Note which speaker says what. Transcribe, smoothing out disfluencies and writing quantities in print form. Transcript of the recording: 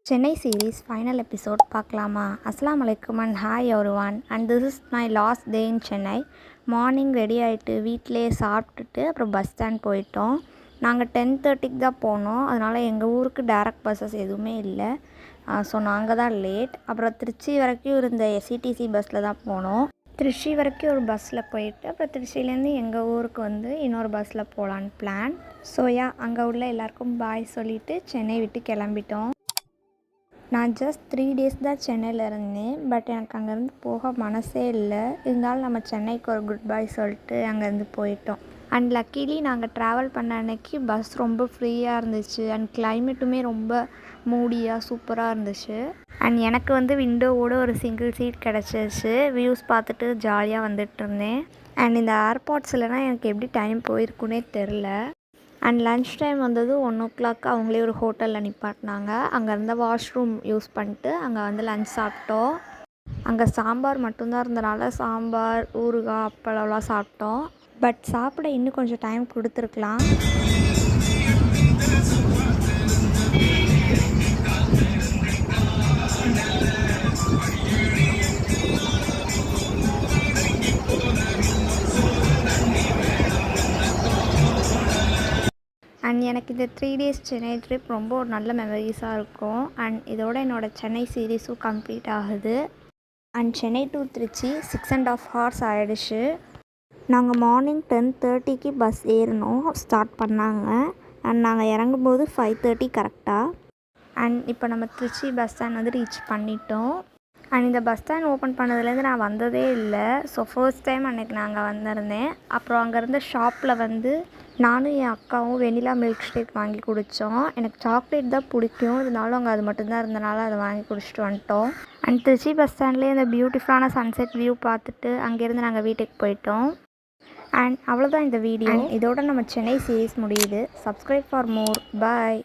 Speaker 1: Chennai series final episode பார்க்கலாமா? அஸ்ஸலாமு அலைக்கும் and hi everyone and this is my last day in Chennai. Morning ready ஆகிட்டு வீட்டிலேயே சாப்பிட்டுட்டு அப்புறம் பஸ் ஸ்டாண்ட் போயிட்டோம். நாங்கள் 10:30க்கு தான் போனோம். அதனால் எங்கள் ஊருக்கு டேரக்ட் பஸ்ஸஸ் எதுவுமே இல்லை. ஸோ நாங்கள் தான் லேட். அப்புறம் திருச்சி வரைக்கும் இருந்த எஸ்இடிசி பஸ்ஸில் தான் போனோம். திருச்சி வரைக்கும் ஒரு பஸ்ஸில் போயிட்டு அப்புறம் திருச்சியிலேருந்து எங்கள் ஊருக்கு வந்து இன்னொரு பஸ்ஸில் போகலான்னு பிளான். ஸோ அங்கே உள்ள எல்லாருக்கும் பாய் சொல்லிவிட்டு சென்னை விட்டு கிளம்பிட்டோம். நான் ஜஸ்ட் 3 days தான் சென்னையில் இருந்தேன். பட் எனக்கு அங்கேருந்து போக மனசே இல்லை. இருந்தாலும் நம்ம சென்னைக்கு ஒரு குட் பை சொல்லிட்டு அங்கேருந்து போயிட்டோம். அண்ட் லக்கிலி நாங்கள் ட்ராவல் பண்ண அன்னைக்கு பஸ் ரொம்ப ஃப்ரீயாக இருந்துச்சு. அண்ட் கிளைமேட்டுமே ரொம்ப மூடியாக சூப்பராக இருந்துச்சு. அண்ட் எனக்கு வந்து விண்டோவோட ஒரு சிங்கிள் சீட் கிடச்சிருச்சு. வியூஸ் பார்த்துட்டு ஜாலியாக வந்துட்டு இருந்தேன். அண்ட் இந்த ஏர்பாட்ஸ் இல்லைனா எனக்கு எப்படி டைம் போயிருக்குன்னே தெரில. அண்ட் லன்ச் டைம் வந்தது 1 o'clock அவங்களே ஒரு ஹோட்டலில் நிப்பாட்டினாங்க. அங்கே இருந்த வாஷ்ரூம் யூஸ் பண்ணிட்டு அங்கே வந்து லன்ச் சாப்பிட்டோம். அங்கே சாம்பார் மட்டும்தான் இருந்தனால சாம்பார், ஊறுகாய், அப்பளம்லாம் சாப்பிட்டோம். பட் சாப்பிட இன்னும் கொஞ்சம் டைம் கொடுத்துருக்கலாம். அண்ட் எனக்கு இந்த 3 days சென்னை ட்ரிப் ரொம்ப ஒரு நல்ல மெமரிஸாக இருக்கும். அண்ட் இதோட என்னோடய சென்னை சீரீஸும் கம்ப்ளீட் ஆகுது. And Chennai to Trichy 6.5 hours ஆகிடுச்சு. நாங்கள் மார்னிங் 10:30க்கு பஸ் ஏறினோம். ஸ்டார்ட் பண்ணாங்க. அண்ட் நாங்கள் இறங்கும்போது 5:30 கரெக்டாக. அண்ட் இப்போ நம்ம திருச்சி பஸ் ஸ்டாண்ட் வந்து ரீச் பண்ணிட்டோம். அண்ட் இந்த பஸ் ஸ்டாண்ட் ஓப்பன் பண்ணதுலேருந்து நான் வந்ததே இல்லை. ஸோ ஃபர்ஸ்ட் டைம் அன்றைக்கி நாங்கள் வந்திருந்தேன். அப்புறம் அங்கே இருந்த ஷாப்பில் வந்து நானும் என் அக்காவும் வெனிலா மில்க் ஷேக் வாங்கி குடித்தோம். எனக்கு சாக்லேட் தான் பிடிக்கும். இருந்தாலும் அங்கே அது மட்டும்தான் இருந்தனால அதை வாங்கி குடிச்சிட்டு வந்துட்டோம். அண்ட் திருச்சி பஸ் ஸ்டாண்ட்லேயே அந்த பியூட்டிஃபுல்லான சன்செட் வியூ பார்த்துட்டு அங்கேருந்து நாங்கள் வீட்டுக்கு போயிட்டோம். அண்ட் அவ்வளோதான் இந்த வீடியோ. இதோட நம்ம சென்னை சீரீஸ் முடியுது. Subscribe for more. பாய்.